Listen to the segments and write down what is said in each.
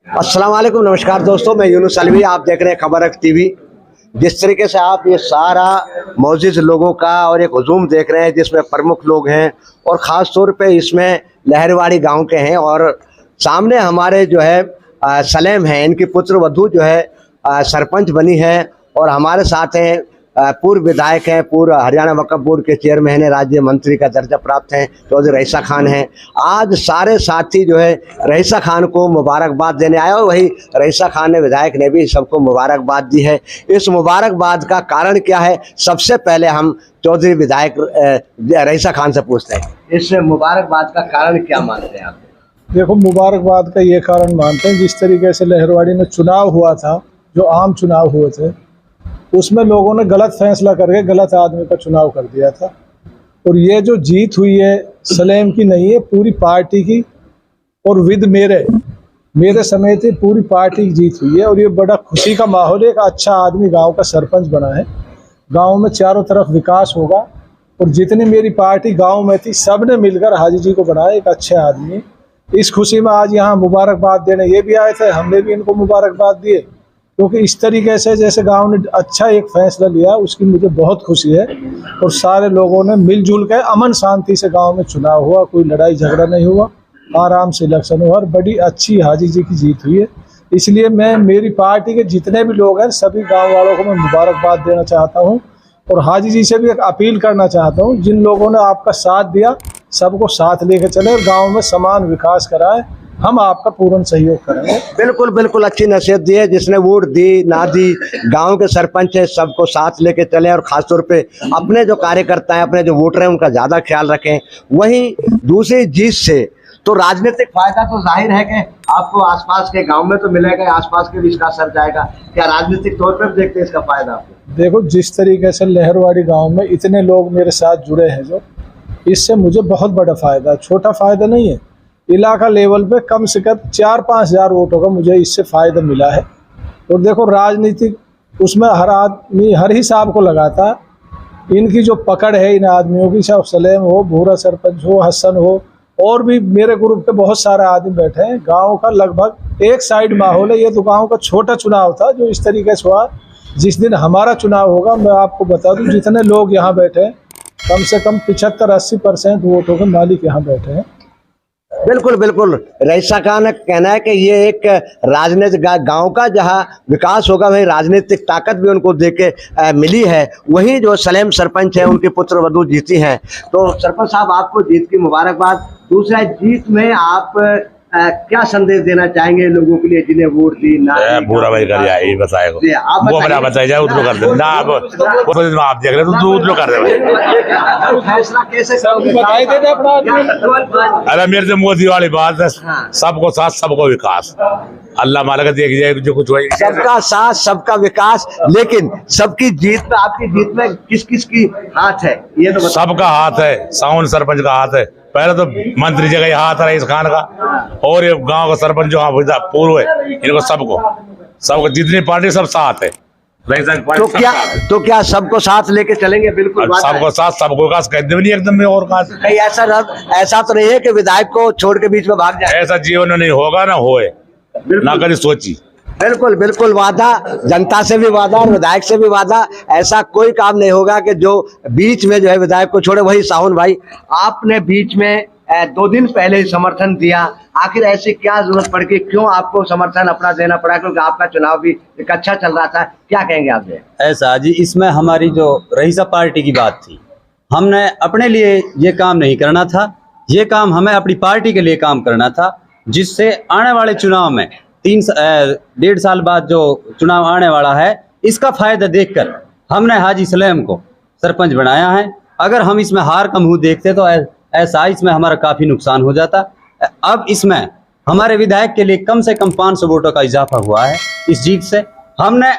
अस्सलाम वालेकुम, नमस्कार दोस्तों, मैं यूनुस अलवी, आप देख रहे हैं खबर अक टीवी। जिस तरीके से आप ये सारा मौजूद लोगों का और एक हुजूम देख रहे हैं जिसमें प्रमुख लोग हैं और ख़ास तौर पे इसमें लहरवाड़ी गांव के हैं और सामने हमारे जो है सलेम हैं, इनकी पुत्र वधू जो है सरपंच बनी है और हमारे साथ हैं पूर्व विधायक हैं, पूर्व हरियाणा वक्फ बोर्ड के चेयरमैन हैं, राज्य मंत्री का दर्जा प्राप्त हैं, चौधरी रईसा खान हैं। आज सारे साथी जो है रईसा खान को मुबारकबाद देने आए और वही रईसा खान ने, विधायक ने भी सबको मुबारकबाद दी है। इस मुबारकबाद का कारण क्या है, सबसे पहले हम चौधरी विधायक रईसा खान से पूछते हैं, इस मुबारकबाद का कारण क्या मानते हैं आप? देखो, मुबारकबाद का ये कारण मानते हैं, जिस तरीके से लहरवाड़ी में चुनाव हुआ था, जो आम चुनाव हुए थे, उसमें लोगों ने गलत फैसला करके गलत आदमी का चुनाव कर दिया था। और ये जो जीत हुई है सलेम की नहीं है, पूरी पार्टी की और विद मेरे समेत ही पूरी पार्टी की जीत हुई है। और ये बड़ा खुशी का माहौल है। एक अच्छा आदमी गांव का सरपंच बना है, गांव में चारों तरफ विकास होगा। और जितनी मेरी पार्टी गांव में थी, सब ने मिलकर हाजी जी को बनाया, एक अच्छे आदमी। इस खुशी में आज यहाँ मुबारकबाद देने ये भी आए थे, हमने भी इनको मुबारकबाद दिए, क्योंकि इस तरीके से जैसे गांव ने अच्छा एक फैसला लिया, उसकी मुझे बहुत खुशी है। और सारे लोगों ने मिलजुल कर अमन शांति से गांव में चुनाव हुआ, कोई लड़ाई झगड़ा नहीं हुआ, आराम से इलेक्शन हुआ और बड़ी अच्छी हाजी जी की जीत हुई है। इसलिए मैं मेरी पार्टी के जितने भी लोग हैं, सभी गाँव वालों को मैं मुबारकबाद देना चाहता हूँ। और हाजी जी से भी एक अपील करना चाहता हूँ, जिन लोगों ने आपका साथ दिया, सबको साथ लेकर चले और गाँव में समान विकास कराए। हम आपका पूर्ण सहयोग करेंगे। बिल्कुल बिल्कुल, अच्छी नसीहत दी है। जिसने वोट दी ना दी, गांव के सरपंच है, सबको साथ लेके चले और खासतौर पे अपने जो कार्यकर्ता हैं, अपने जो वोटर हैं, उनका ज़्यादा ख्याल रखें। वहीं दूसरी जीत से तो राजनीतिक फायदा तो जाहिर है कि आपको आसपास के गांव में तो मिलेगा, आसपास के भी इसका असर जाएगा। क्या राजनीतिक तौर पर देखते हैं इसका फायदा आपको? देखो, जिस तरीके से लहरवाड़ी गाँव में इतने लोग मेरे साथ जुड़े हैं, जो इससे मुझे बहुत बड़ा फायदा, छोटा फायदा नहीं है। इलाका लेवल पे कम से कम 4-5 हज़ार वोटों का मुझे इससे फ़ायदा मिला है। और देखो, राजनीतिक उसमें हर आदमी हर हिसाब को लगाता है। इनकी जो पकड़ है इन आदमियों की, चाहे सलेम हो, भूरा सरपंच हो, हसन हो, और भी मेरे ग्रुप के बहुत सारे आदमी बैठे हैं। गांव का लगभग एक साइड माहौल है। ये तो गांव का छोटा चुनाव था जो इस तरीके से हुआ। जिस दिन हमारा चुनाव होगा, मैं आपको बता दूँ, जितने लोग यहाँ बैठे हैं, कम से कम 75-80% वोटों के मालिक यहाँ बैठे हैं। बिल्कुल बिल्कुल, रईसा खान का कहना है कि ये एक राजनीतिक गांव का जहां विकास होगा, वहीं राजनीतिक ताकत भी उनको देके मिली है। वहीं जो सलेम सरपंच है, उनके पुत्र वधू जीती हैं। तो सरपंच साहब, आपको जीत की मुबारकबाद। दूसरा, जीत में आप क्या संदेश देना चाहेंगे लोगों के लिए जिन्हें वोट दी ना दी? पूरा भाई कर जाए, बताए वो अपना बताइए जाए, उतलो कर दे ना आप देख रहे तो उतलो कर दे। फैसला कैसे बताए देना अपना। अरे मेरे से मोदी वाली बात है, सबको साथ सबको विकास। अल्लाह मालिक देख जाए जो कुछ हो, सबका साथ सबका विकास। लेकिन सबकी जीत में, आपकी जीत में किस किस की हाथ है ये तो सबका हाथ है। साउन सरपंच का हाथ है, पहले तो मंत्री जी का हाथ है, रईस खान का, और ये गांव का सरपंच जो पूर्व है, इनको सबको जितनी पार्टी सब साथ है। तो क्या सबको साथ लेके चलेंगे? बिल्कुल, सबको साथ सबको विकास कहते भी नहीं एकदम में। और कहीं ऐसा तो नहीं है कि विधायक को छोड़ के बीच में भाग जाए? ऐसा जीवन में नहीं होगा, ना होए, ना कभी सोची। बिल्कुल बिल्कुल, वादा जनता से भी वादा और विधायक से भी वादा। ऐसा कोई काम नहीं होगा कि जो बीच में जो है विधायक को छोड़े। वही साहुन भाई, आपने बीच में 2 दिन पहले ही समर्थन दिया, आखिर ऐसी क्या जरूरत पड़ गई, क्यों आपको समर्थन अपना देना पड़ा? क्योंकि आपका चुनाव भी एक अच्छा चल रहा था, क्या कहेंगे आप? ऐसा जी, इसमें हमारी जो रईसा पार्टी की बात थी, हमने अपने लिए ये काम नहीं करना था, ये काम हमें अपनी पार्टी के लिए काम करना था, जिससे आने वाले चुनाव में 1.5 साल बाद जो चुनाव आने वाला है, इसका फायदा देखकर हमने हाजी सलेम को सरपंच बनाया है। अगर हम इसमें हार का मुंह देखते तो ऐसा इसमें हमारा काफ़ी नुकसान हो जाता। अब इसमें हमारे विधायक के लिए कम से कम 500 वोटों का इजाफा हुआ है इस जीत से। हमने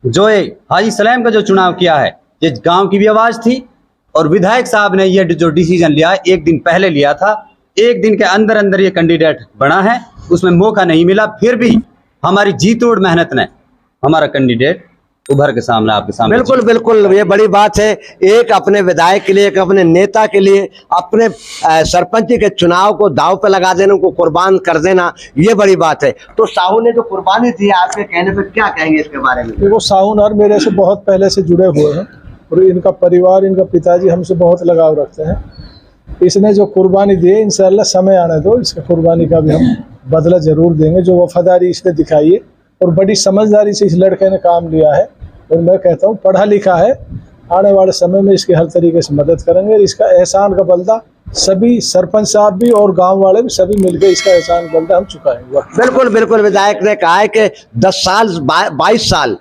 जो हाजी सलेम का जो चुनाव किया है, ये गांव की भी आवाज़ थी और विधायक साहब ने ये जो डिसीजन लिया है, 1 दिन पहले लिया था, 1 दिन के अंदर अंदर ये कैंडिडेट बना है, उसमें मौका नहीं मिला। फिर भी हमारी जी तोड़ मेहनत ने हमारा कैंडिडेट उभर के सामने आपके सामने। बिल्कुल बिल्कुल, ये बड़ी बात है। एक अपने विधायक के लिए, एक अपने नेता के लिए अपने सरपंच के चुनाव को दांव पे लगा देना, उनको कुर्बान कर देना, ये बड़ी बात है। तो साहू ने जो कुर्बानी दी, आपके कहने पे क्या कहेंगे इसके बारे में? देखो, साहूनर मेरे से बहुत पहले से जुड़े हुए हैं और इनका परिवार, इनका पिताजी हमसे बहुत लगाव रखते हैं। इसने जो कुर्बानी दी है, इंशाल्लाह समय आने दो, इसका कुर्बानी का भी हम बदला जरूर देंगे। जो वफादारी इसने दिखाई है और बड़ी समझदारी से इस लड़के ने काम लिया है, और मैं कहता हूँ पढ़ा लिखा है, आने वाले समय में इसकी हर तरीके से मदद करेंगे। और इसका एहसान का बदला सभी सरपंच साहब भी और गांव वाले भी सभी मिलकर इसका एहसान बदला हम चुकाएंगे। बिल्कुल बिल्कुल, विधायक ने कहा है कि 10 साल 22 साल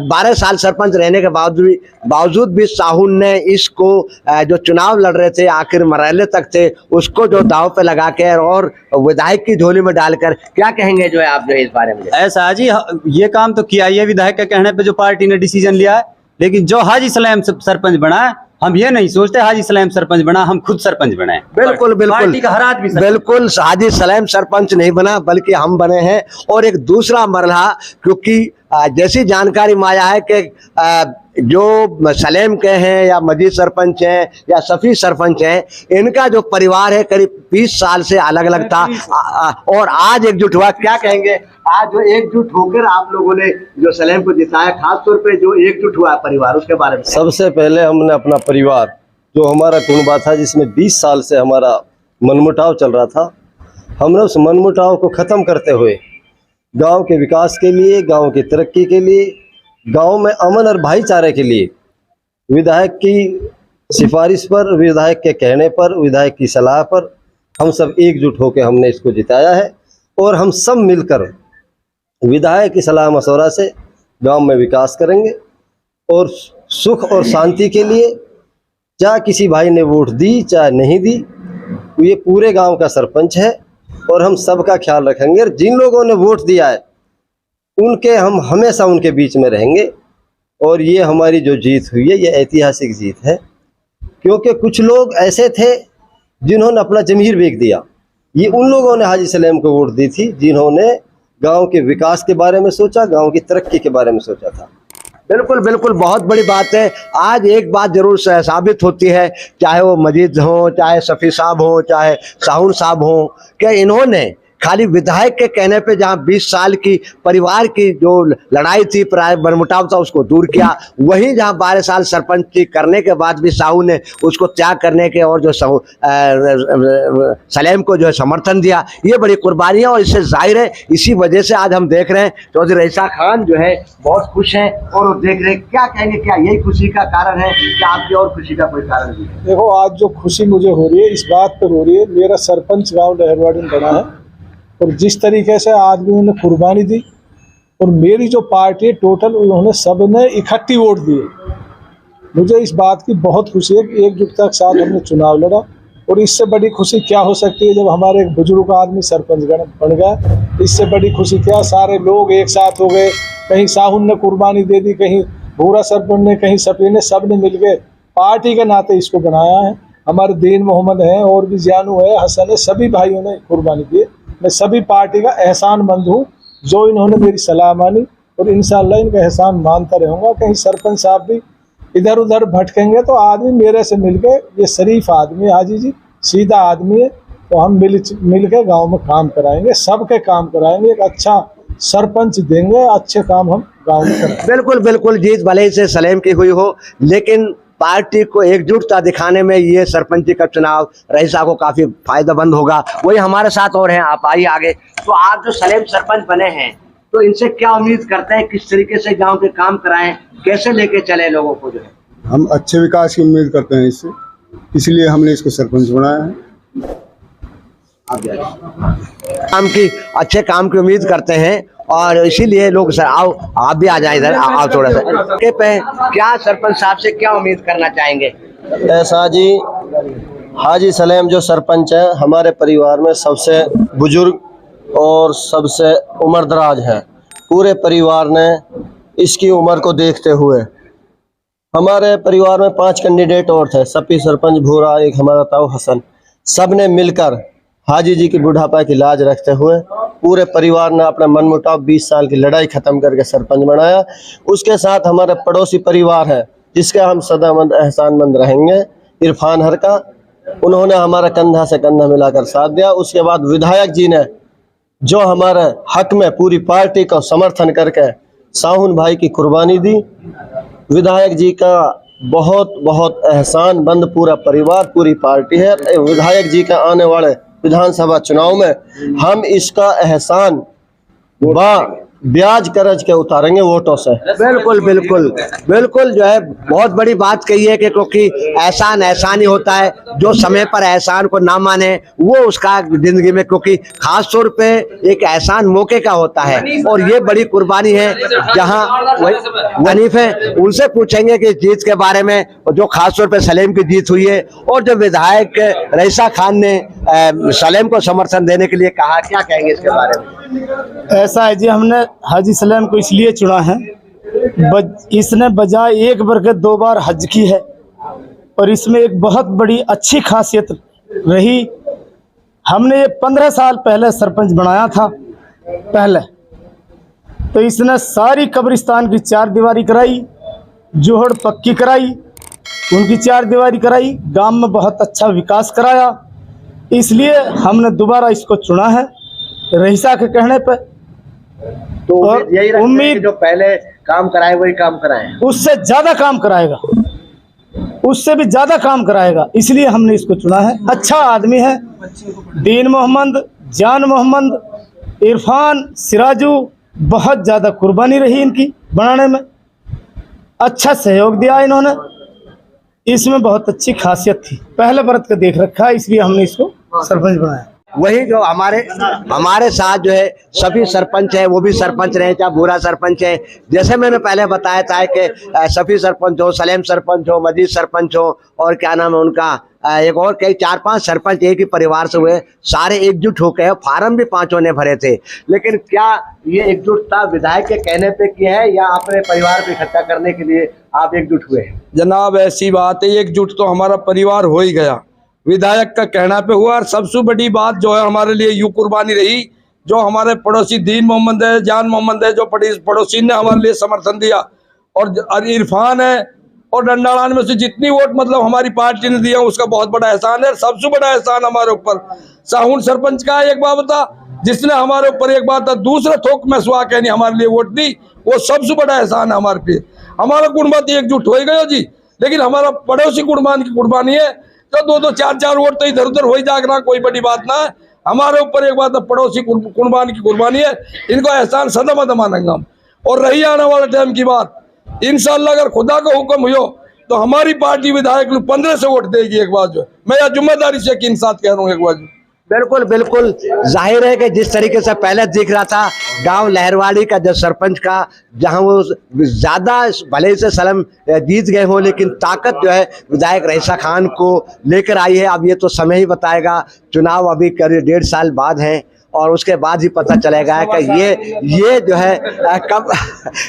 12 साल सरपंच रहने के बावजूद भी साहू ने इसको जो चुनाव लड़ रहे थे, आखिर मरहले तक थे, उसको जो दांव पे लगा के और विधायक की झोली में डालकर, क्या कहेंगे जो है आप जो इस बारे में? ऐसा जी, ये काम तो किया ही है विधायक के कहने पे, जो पार्टी ने डिसीजन लिया है। लेकिन जो हाजी सलेम सरपंच बना है, हम ये नहीं सोचते हाजी सलेम सरपंच बना, हम खुद सरपंच बने। बिल्कुल बिल्कुल, पार्टी का हर आदमी बिल्कुल हाजी सलेम सरपंच नहीं बना, बल्कि हम बने हैं। और एक दूसरा मरहला, क्योंकि जैसी जानकारी में आया है कि जो सलेम के हैं या मजीद सरपंच हैं या सफ़ी सरपंच हैं, इनका जो परिवार है करीब 20 साल से अलग अलग था, और आज एकजुट हुआ। क्या कहेंगे आज जो एकजुट होकर आप लोगों ने जो सलेम को जिताया, खासतौर पे जो एकजुट हुआ परिवार, उसके बारे में? सबसे पहले हमने अपना परिवार, जो हमारा कुनबा था, जिसमें 20 साल से हमारा मनमुटाव चल रहा था, हमने उस मनमुटाव को ख़त्म करते हुए गांव के विकास के लिए, गांव की तरक्की के लिए, गांव में अमन और भाईचारे के लिए विधायक की सिफारिश पर, विधायक के कहने पर, विधायक की सलाह पर हम सब एकजुट होकर हमने इसको जिताया है। और हम सब मिलकर विधायक की सलाह मशवरा से गांव में विकास करेंगे और सुख और शांति के लिए, चाहे किसी भाई ने वोट दी चाहे नहीं दी, ये पूरे गांव का सरपंच है और हम सबका ख्याल रखेंगे। और जिन लोगों ने वोट दिया है उनके हम हमेशा उनके बीच में रहेंगे। और ये हमारी जो जीत हुई है, ये ऐतिहासिक जीत है, क्योंकि कुछ लोग ऐसे थे जिन्होंने अपना ज़मीर बेच दिया। ये उन लोगों ने हाजी सलेम को वोट दी थी जिन्होंने गांव के विकास के बारे में सोचा, गांव की तरक्की के बारे में सोचा था। बिल्कुल बिल्कुल, बहुत बड़ी बात है। आज एक बात जरूर साबित होती है, चाहे वो मजीद हो, चाहे सफ़ी साहब हो, चाहे साहून साहब हो, कि इन्होंने खाली विधायक के कहने पे जहां 20 साल की परिवार की जो लड़ाई थी, मनमुटाव था, उसको दूर किया। वहीं जहां 12 साल सरपंच करने के बाद भी साहू ने उसको त्याग करने के और जो सलेम को जो है समर्थन दिया, ये बड़ी कुर्बानी है। और इससे जाहिर है, इसी वजह से आज हम देख रहे हैं चौधरी रईसा खान जो है बहुत खुश हैं और वो देख रहे हैं। क्या कहेंगे, क्या यही खुशी का कारण है, क्या आपकी और खुशी का कोई कारण भी है? देखो, आज जो खुशी मुझे हो रही है इस बात पर हो रही है, मेरा सरपंच गाँव लहरवाड़ी में बना है और जिस तरीके से आदमियों ने कुर्बानी दी, और मेरी जो पार्टी है टोटल, उन्होंने सब ने इकट्ठी वोट दिए। मुझे इस बात की बहुत खुशी है कि एकजुटता के साथ हमने चुनाव लड़ा। और इससे बड़ी खुशी क्या हो सकती है जब हमारे एक बुजुर्ग आदमी सरपंच बन गया। इससे बड़ी खुशी क्या, सारे लोग एक साथ हो गए। कहीं साहुन ने कुर्बानी दे दी, कहीं भूरा सरपंच ने, कहीं सफ़ी ने, सब ने मिल गए पार्टी के नाते इसको बनाया है। हमारे दीन मोहम्मद हैं और भी जानू है, हसन है, सभी भाइयों ने कुर्बानी दी। मैं सभी पार्टी का एहसानमंद हूँ जो इन्होंने मेरी सलाह मानी, और इंशाअल्लाह इनका एहसान मानता रहूँगा। कहीं सरपंच साहब भी इधर उधर भटकेंगे तो आदमी मेरे से मिलके, ये शरीफ आदमी है हाजी जी, सीधा आदमी है, तो हम मिल के गाँव में काम कराएंगे, सबके काम कराएंगे, एक अच्छा सरपंच देंगे, अच्छे काम हम गाँव में करेंगे। बिल्कुल बिल्कुल, जीत भले ही से सलेम की हुई हो, लेकिन पार्टी को एकजुटता दिखाने में ये सरपंची का चुनाव रईसा को काफी फायदेमंद होगा। वही हमारे साथ और हैं, आप आइए आगे। तो आप जो सलेम सरपंच बने हैं, तो इनसे क्या उम्मीद करते हैं, किस तरीके से गांव के काम कराएं, कैसे लेके चले लोगों को? जो है हम अच्छे विकास की उम्मीद करते हैं इससे, इसलिए हमने इसको सरपंच बनाया है। काम की अच्छे काम की उम्मीद करते हैं और इसीलिए लोग सर आओ, आप भी आ जाए इधर, आओ थोड़ा सा के पे। क्या सरपंच साहब से क्या उम्मीद करना चाहेंगे? ऐसा जी, हाजी सलेम जो सरपंच है हमारे परिवार में सबसे बुजुर्ग और सबसे उम्रदराज हैं। पूरे परिवार ने इसकी उम्र को देखते हुए, हमारे परिवार में 5 कैंडिडेट और थे, सफ़ी सरपंच, भूरा, एक हमारा ताऊ हसन, सब ने मिलकर हाजी जी की बुढ़ापा की लाज रखते हुए पूरे परिवार ने अपना मनमुटाव 20 साल की लड़ाई खत्म करके सरपंच बनाया। उसके साथ हमारे पड़ोसी परिवार है जिसके हम सदामंद एहसानमंद रहेंगे, इरफान हर का, उन्होंने हमारा कंधा से कंधा मिलाकर साथ दिया। उसके बाद विधायक जी ने जो हमारे हक में पूरी पार्टी को समर्थन करके साहुन भाई की कुर्बानी दी। विधायक जी का बहुत बहुत एहसान मंद पूरा परिवार, पूरी पार्टी है। विधायक जी का आने वाले विधानसभा चुनाव में हम इसका एहसान ब्याज कर्ज के उतारेंगे वोटों से। बिल्कुल बिल्कुल बिल्कुल, जो है बहुत बड़ी बात कही है कि क्योंकि एहसान एहसान ही होता है, जो समय पर एहसान को ना माने वो उसका जिंदगी में, क्योंकि खास तौर पे एक एहसान मौके का होता है और ये बड़ी कुर्बानी है। जहां हनीफ है, उनसे पूछेंगे कि जीत के बारे में, जो खास तौर पे सलेम की जीत हुई है और जो विधायक रईसा खान ने सलेम को समर्थन देने के लिए कहा, क्या कहेंगे इसके बारे में? ऐसा है जी, हमने हाजी सलेम को इसलिए चुना है, इसने बजाय एक बरकत 2 बार हज की है और इसमें एक बहुत बड़ी अच्छी खासियत रही। हमने ये 15 साल पहले सरपंच बनाया था पहले, तो इसने सारी कब्रिस्तान की 4 दीवारी कराई, जोहड़ पक्की कराई, उनकी 4 दीवारी कराई, गांव में बहुत अच्छा विकास कराया। इसलिए हमने दोबारा इसको चुना है रईसा के कहने पर। तो और यही रखते हैं उम्मीद कि जो पहले काम कराए वही काम कराए, उससे ज्यादा काम कराएगा, उससे भी ज्यादा काम कराएगा, इसलिए हमने इसको चुना है। अच्छा आदमी है, दीन मोहम्मद, जान मोहम्मद, इरफान, सिराजू, बहुत ज्यादा कुर्बानी रही इनकी बनाने में, अच्छा सहयोग दिया इन्होंने, इसमें बहुत अच्छी खासियत थी, पहले बरत का देख रखा है, इसलिए हमने इसको सरपंच बनाया। वही जो हमारे साथ जो है सभी सरपंच हैं, वो भी सरपंच रहे, चाहे बुरा सरपंच है। जैसे मैंने पहले बताया था कि सभी सरपंच हो, सलेम सरपंच हो, मजीद सरपंच हो, और क्या नाम है उनका, एक और कई 4-5 सरपंच एक ही परिवार से हुए, सारे एकजुट होकर, फार्म भी 5 ने भरे थे। लेकिन क्या ये एकजुटता विधायक के कहने पे की है या अपने परिवार को इकट्ठा करने के लिए आप एकजुट हुए हैं? जनाब ऐसी बात है, एकजुट तो हमारा परिवार हो ही गया, विधायक का कहना पे हुआ। और सबसे बड़ी बात जो है हमारे लिए यूं कुर्बानी रही, जो हमारे पड़ोसी दीन मोहम्मद है, जान मोहम्मद है, जो पड़ोसी ने हमारे लिए समर्थन दिया, और इरफान है, और डंडालान में से जितनी वोट मतलब हमारी पार्टी ने दिया, उसका बहुत बड़ा एहसान है। सबसे बड़ा एहसान हमारे ऊपर साहुन सरपंच का एक बात था, जिसने हमारे ऊपर एक बात था, दूसरा थोक में सुहा कहनी हमारे लिए वोट दी, वो सबसे बड़ा एहसान है हमारे पे। हमारा कुर्बानी एकजुट हो गया जी, लेकिन हमारा पड़ोसी कुर्बान की कुर्बानी है, तो 2-2, 4-4 वोट तो इधर उधर हो ही जागना, कोई बड़ी बात ना है। हमारे ऊपर एक बात है, पड़ोसी कुर्बान की कुर्बानी है, इनको एहसान सदा मत मानेंगे हम। और रही आने वाले टाइम की बात, इंशाअल्लाह अगर खुदा का हुक्म हुआ तो हमारी पार्टी विधायक लोग 15 से वोट देगी। एक बात जो मैं यह जिम्मेदारी से यकीन साथ कह रहा हूँ, एक बात बिल्कुल बिल्कुल जाहिर है कि जिस तरीके से पहले दिख रहा था गांव लहरवाड़ी का जो सरपंच का, जहां वो ज्यादा भले से सलम जीत गए हो, लेकिन ताकत जो है विधायक रईसा खान को लेकर आई है। अब ये तो समय ही बताएगा, चुनाव अभी करीब 1.5 साल बाद हैं और उसके बाद ही पता चलेगा कि ये जो है कब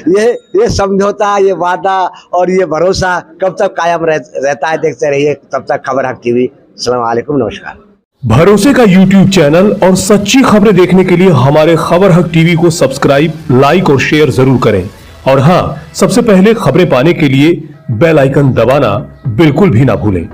ये समझौता, ये वादा और ये भरोसा कब तक कायम रहता है। देखते रहिए, तब तक खबर हक टीवी। अस्सलाम वालेकुम, नमस्कार। भरोसे का YouTube चैनल और सच्ची खबरें देखने के लिए हमारे खबर हक टीवी को सब्सक्राइब, लाइक और शेयर जरूर करें। और हाँ, सबसे पहले खबरें पाने के लिए बेल आइकन दबाना बिल्कुल भी ना भूलें।